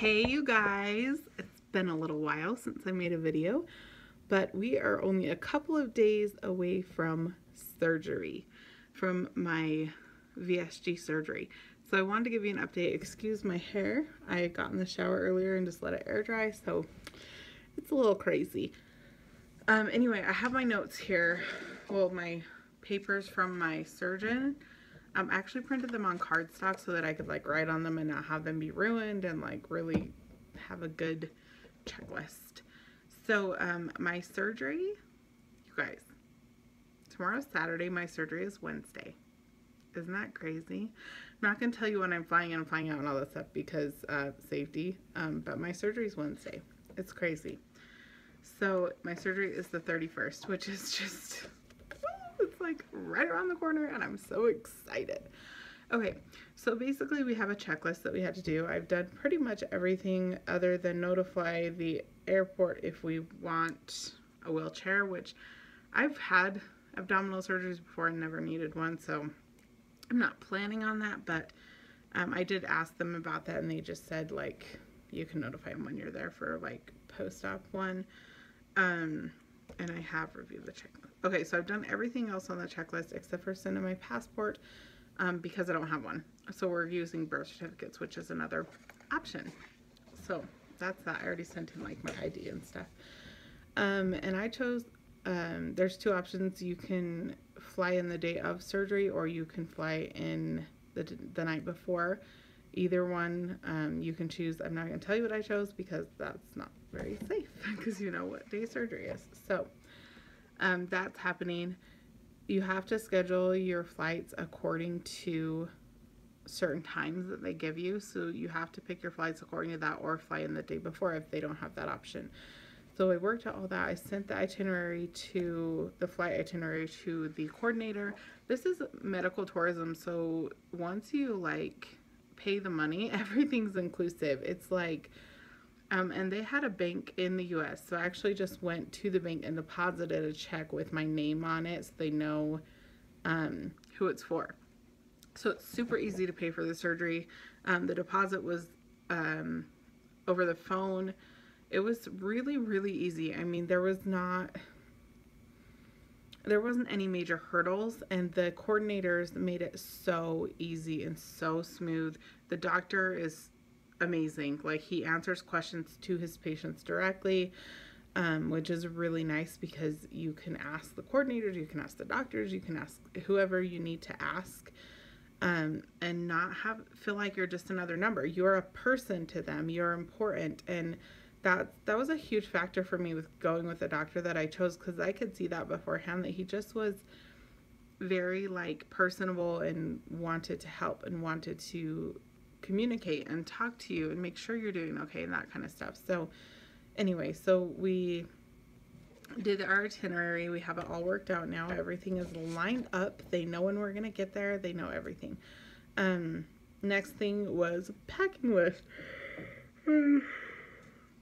Hey you guys, it's been a little while since I made a video, but we are only a couple of days away from surgery, from my VSG surgery. So I wanted to give you an update. Excuse my hair. I got in the shower earlier and just let it air dry, so it's a little crazy. Anyway, I have my notes here. Well, my papers from my surgeon. I actually printed them on cardstock so that I could like write on them and not have them be ruined and like really have a good checklist. So my surgery, you guys, tomorrow's Saturday, my surgery is Wednesday. Isn't that crazy? I'm not going to tell you when I'm flying in and flying out and all that stuff because safety, but my surgery is Wednesday. It's crazy. So my surgery is the 31st, which is just... it's like right around the corner and I'm so excited. Okay, so basically we have a checklist that we had to do. I've done pretty much everything other than notify the airport if we want a wheelchair, which I've had abdominal surgeries before and never needed one, so I'm not planning on that, but I did ask them about that and they just said like you can notify them when you're there for like post-op one. And I have reviewed the checklist. Okay, so I've done everything else on the checklist except for sending my passport because I don't have one. So we're using birth certificates, which is another option. So that's that. I already sent him like my ID and stuff. And I chose, there's two options. You can fly in the day of surgery or you can fly in the night before. Either one you can choose. I'm not going to tell you what I chose because that's not very safe because you know what day surgery is. So that's happening. You have to schedule your flights according to certain times that they give you. So you have to pick your flights according to that or fly in the day before if they don't have that option. So I worked out all that. I sent the itinerary to the flight itinerary to the coordinator. This is medical tourism. So once you like pay the money, everything's inclusive. It's like and they had a bank in the US, so I actually just went to the bank and deposited a check with my name on it so they know who it's for. So it's super easy to pay for the surgery. The deposit was over the phone. It was really, really easy. I mean, there wasn't any major hurdles, and the coordinators made it so easy and so smooth. The doctor is amazing. Like, he answers questions to his patients directly, which is really nice because you can ask the coordinators, you can ask the doctors, you can ask whoever you need to ask, and not feel like you're just another number. You're a person to them. You're important, and that was a huge factor for me with going with the doctor that I chose, because I could see that beforehand, that he just was very like personable and wanted to help and wanted to communicate and talk to you and make sure you're doing okay and that kind of stuff. So anyway, so we did our itinerary. We have it all worked out now. Everything is lined up. They know when we're gonna get there. They know everything. Next thing was packing list.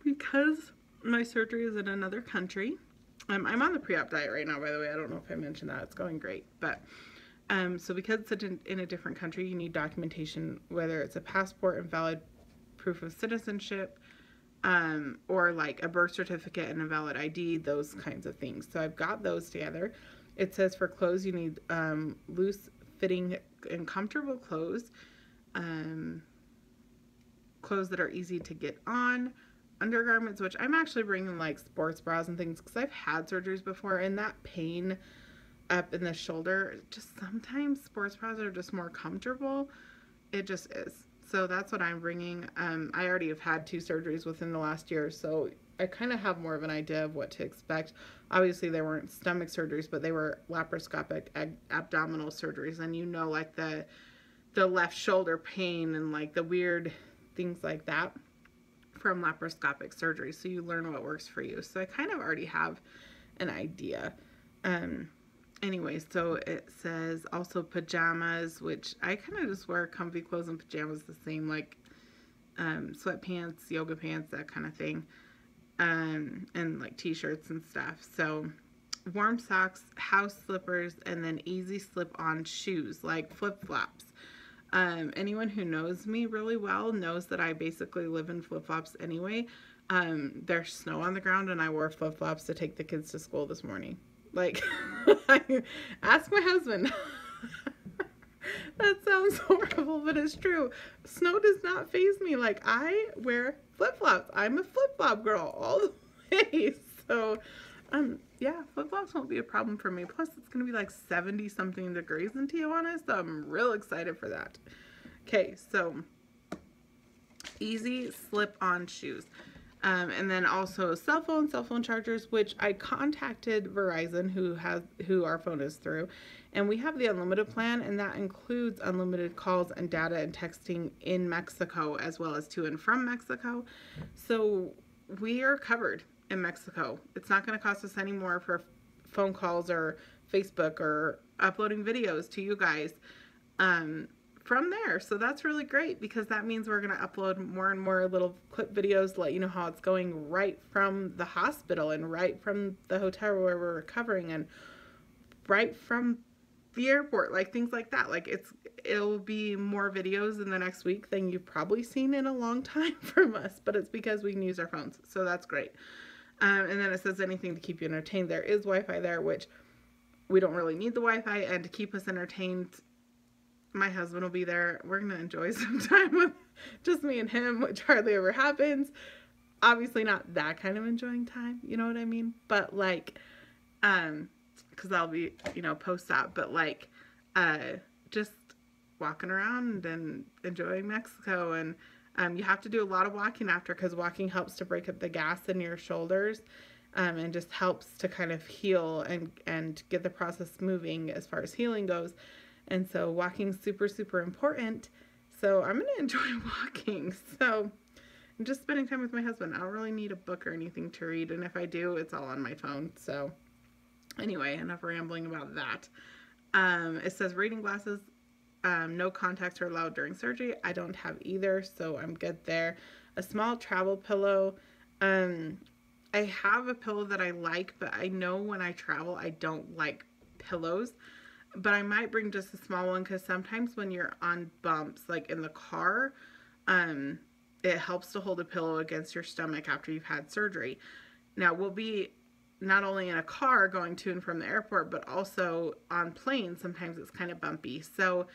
Because my surgery is in another country. I'm on the PreOp Diet right now, by the way. I don't know if I mentioned that. It's going great. But so because it's in a different country, you need documentation, whether it's a passport and valid proof of citizenship, or like a birth certificate and a valid ID, those kinds of things. So I've got those together. It says for clothes, you need loose fitting and comfortable clothes, clothes that are easy to get on, undergarments, which I'm actually bringing like sports bras and things because I've had surgeries before, and that pain up in the shoulder, just sometimes sports bras are just more comfortable. It just is. So that's what I'm bringing. I already have had 2 surgeries within the last year, so I kind of have more of an idea of what to expect. Obviously they weren't stomach surgeries, but they were laparoscopic abdominal surgeries, and you know, like the left shoulder pain and like the weird things like that from laparoscopic surgery, so you learn what works for you. So I kind of already have an idea. Anyway, so it says also pajamas, which I kind of just wear comfy clothes and pajamas the same, like sweatpants, yoga pants, that kind of thing, and like t-shirts and stuff. So warm socks, house slippers, and then easy slip-on shoes like flip-flops. Anyone who knows me really well knows that I basically live in flip-flops anyway. There's snow on the ground and I wore flip-flops to take the kids to school this morning. Like, ask my husband. That sounds horrible, but it's true. Snow does not faze me. Like, I wear flip-flops. I'm a flip-flop girl all the way. So, yeah, flip-flops won't be a problem for me. Plus, it's going to be like 70-something degrees in Tijuana, so I'm real excited for that. Okay, so easy slip-on shoes. And then also cell phone chargers, which I contacted Verizon, who our phone is through, and we have the unlimited plan, and that includes unlimited calls and data and texting in Mexico as well as to and from Mexico. So we are covered in Mexico. It's not going to cost us any more for phone calls or Facebook or uploading videos to you guys from there. So that's really great, because that means we're going to upload more and more little clip videos to let you know how it's going right from the hospital and right from the hotel where we're recovering and right from the airport, like things like that. Like it'll be more videos in the next week than you've probably seen in a long time from us, but it's because we can use our phones. So that's great. And then it says anything to keep you entertained. There is Wi-Fi there, which we don't really need the Wi-Fi, and to keep us entertained, my husband will be there. We're going to enjoy some time with just me and him, which hardly ever happens. Obviously not that kind of enjoying time, you know what I mean? But like, because I'll be, post-op, but like, just walking around and enjoying Mexico. And you have to do a lot of walking after, because walking helps to break up the gas in your shoulders, and just helps to kind of heal and get the process moving as far as healing goes. And so walking is super, super important. So I'm going to enjoy walking. So I'm just spending time with my husband. I don't really need a book or anything to read. And if I do, it's all on my phone. So anyway, enough rambling about that. It says reading glasses, no contacts are allowed during surgery. I don't have either, so I'm good there. A small travel pillow. I have a pillow that I like, but I know when I travel, I don't like pillows. But I might bring just a small one, because sometimes when you're on bumps, like in the car, it helps to hold a pillow against your stomach after you've had surgery. Now, we'll be not only in a car going to and from the airport, but also on planes. Sometimes it's kind of bumpy. So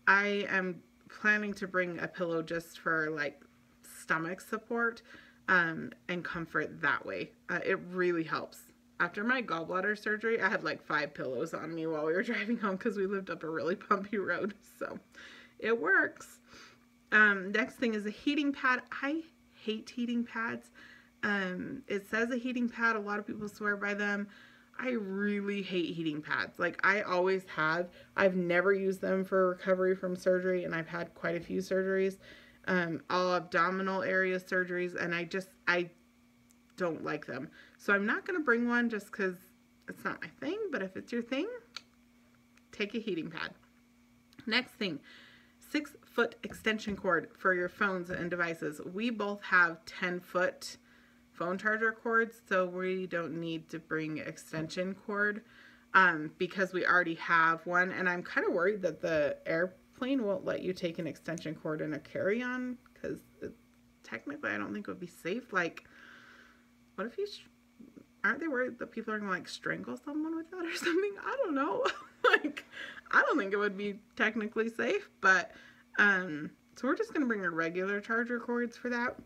I am planning to bring a pillow just for like stomach support and comfort that way. It really helps. After my gallbladder surgery, I had like 5 pillows on me while we were driving home, because we lived up a really bumpy road. So it works. Next thing is a heating pad. I hate heating pads. It says a heating pad. A lot of people swear by them. I really hate heating pads. Like, I always have. I've never used them for recovery from surgery, and I've had quite a few surgeries. All abdominal area surgeries, and I don't like them. So I'm not going to bring one just because it's not my thing, but if it's your thing, take a heating pad. Next thing, 6-foot extension cord for your phones and devices. We both have 10-foot phone charger cords, so we don't need to bring extension cord because we already have one. And I'm kind of worried that the airplane won't let you take an extension cord in a carry-on, because technically I don't think it would be safe. Like, what if you, aren't they worried that people are going to like strangle someone with that or something? I don't know. Like, I don't think it would be technically safe, but, so we're just going to bring our regular charger cords for that.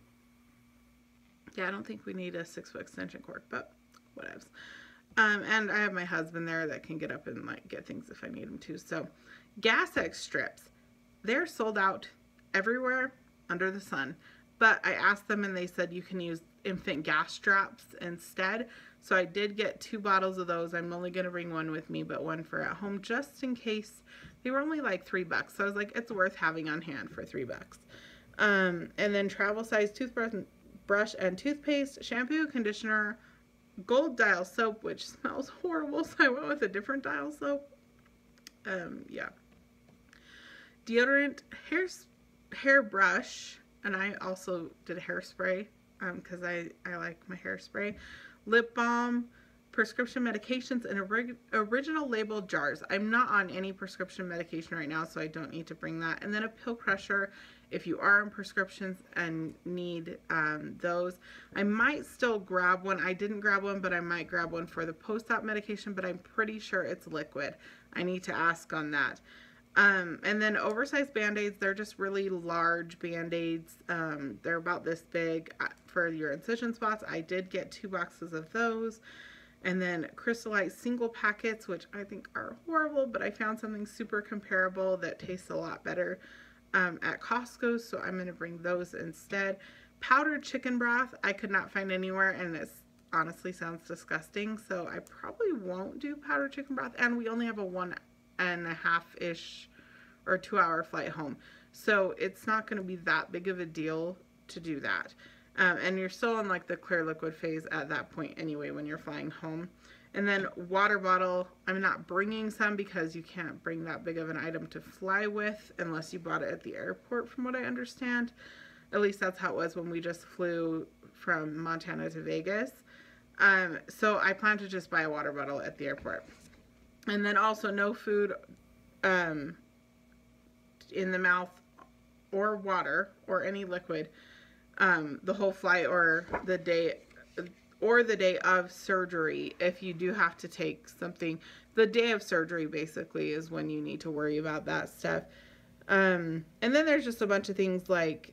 Yeah, I don't think we need a 6-foot extension cord, but whatevs. And I have my husband there that can get up and like get things if I need him to. So Gas X strips, they're sold out everywhere under the sun. But I asked them and they said you can use infant gas straps instead. So I did get 2 bottles of those. I'm only going to bring one with me, but one for at home just in case. They were only like $3. So I was like, it's worth having on hand for $3. And then travel size toothbrush and toothpaste, shampoo, conditioner, gold dial soap, which smells horrible. So I went with a different dial soap. Yeah. Deodorant, hairbrush. And I also did a hairspray because I like my hairspray. Lip balm, prescription medications in original labeled jars. I'm not on any prescription medication right now, so I don't need to bring that. And then a pill crusher if you are on prescriptions and need those. I might still grab one. I didn't grab one, but I might grab one for the post-op medication, but I'm pretty sure it's liquid. I need to ask on that. And then oversized Band-Aids, they're just really large Band-Aids. They're about this big for your incision spots. I did get 2 boxes of those. And then crystallite single packets, which I think are horrible, but I found something super comparable that tastes a lot better at Costco, so I'm going to bring those instead. Powdered chicken broth, I could not find anywhere, and it honestly sounds disgusting, so I probably won't do powdered chicken broth, and we only have a 1.5-ish or 2-hour flight home, so it's not going to be that big of a deal to do that. And you're still in like the clear liquid phase at that point anyway when you're flying home. And then water bottle, I'm not bringing some because you can't bring that big of an item to fly with unless you bought it at the airport, from what I understand. At least that's how it was when we just flew from Montana to Vegas. So I plan to just buy a water bottle at the airport. And then also no food in the mouth or water or any liquid the whole flight or the day of surgery. If you do have to take something, the day of surgery basically is when you need to worry about that stuff. And then there's just a bunch of things like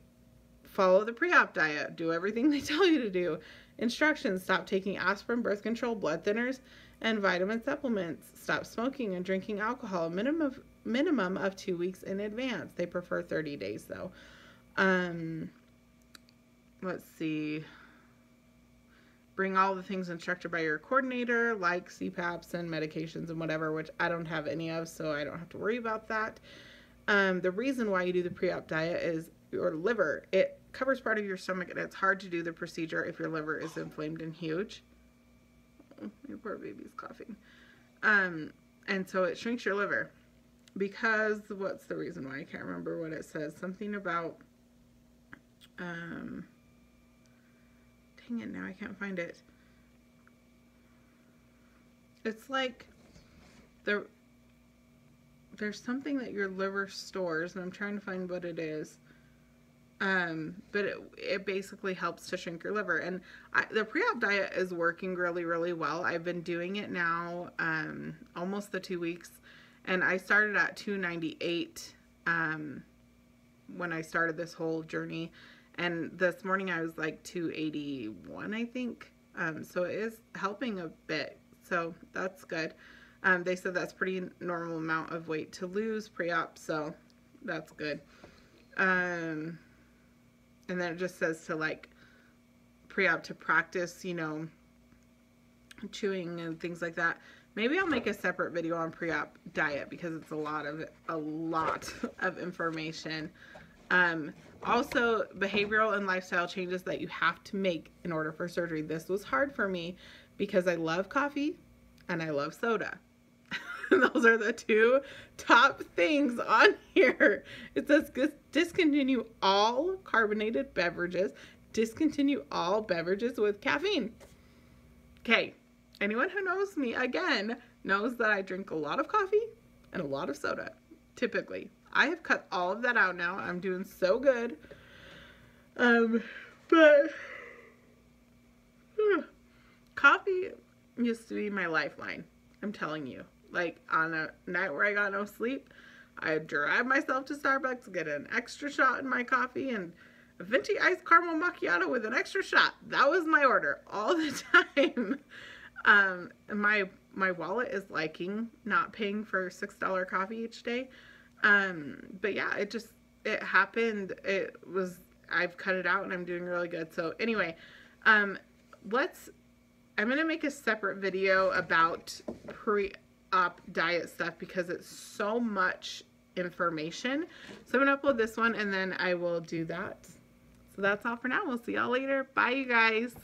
follow the pre-op diet, do everything they tell you to do, instructions, stop taking aspirin, birth control, blood thinners, and vitamin supplements, stop smoking and drinking alcohol, minimum of 2 weeks in advance. They prefer 30 days though. Let's see. Bring all the things instructed by your coordinator, like CPAPs and medications and whatever, which I don't have any of, so I don't have to worry about that. The reason why you do the pre-op diet is your liver. It covers part of your stomach, and it's hard to do the procedure if your liver is inflamed and huge. Oh, my poor baby's coughing. And so it shrinks your liver. Because, what's the reason why? I can't remember what it says. Something about... dang it, now I can't find it. It's like there's something that your liver stores, and I'm trying to find what it is. But it basically helps to shrink your liver. And the pre-op diet is working really, really well. I've been doing it now almost the 2 weeks, and I started at 298 when I started this whole journey. And this morning I was like 281, I think. So it is helping a bit. So that's good. They said that's pretty normal amount of weight to lose pre-op. So that's good. And then it just says to like pre-op to practice, you know, chewing and things like that. Maybe I'll make a separate video on pre-op diet because it's a lot of information. Also, behavioral and lifestyle changes that you have to make in order for surgery. This was hard for me because I love coffee and I love soda. Those are the 2 top things on here. It says discontinue all carbonated beverages. Discontinue all beverages with caffeine. Okay, anyone who knows me, again, knows that I drink a lot of coffee and a lot of soda, typically. I have cut all of that out now. I'm doing so good. But coffee used to be my lifeline. I'm telling you. Like on a night where I got no sleep, I'd drive myself to Starbucks, get an extra shot in my coffee, and a venti iced caramel macchiato with an extra shot. That was my order all the time. My wallet is liking not paying for $6 coffee each day. But yeah, it happened. I've cut it out and I'm doing really good. So anyway, I'm going to make a separate video about pre-op diet stuff because it's so much information. So I'm going to upload this one and then I will do that. So that's all for now. We'll see y'all later. Bye, you guys.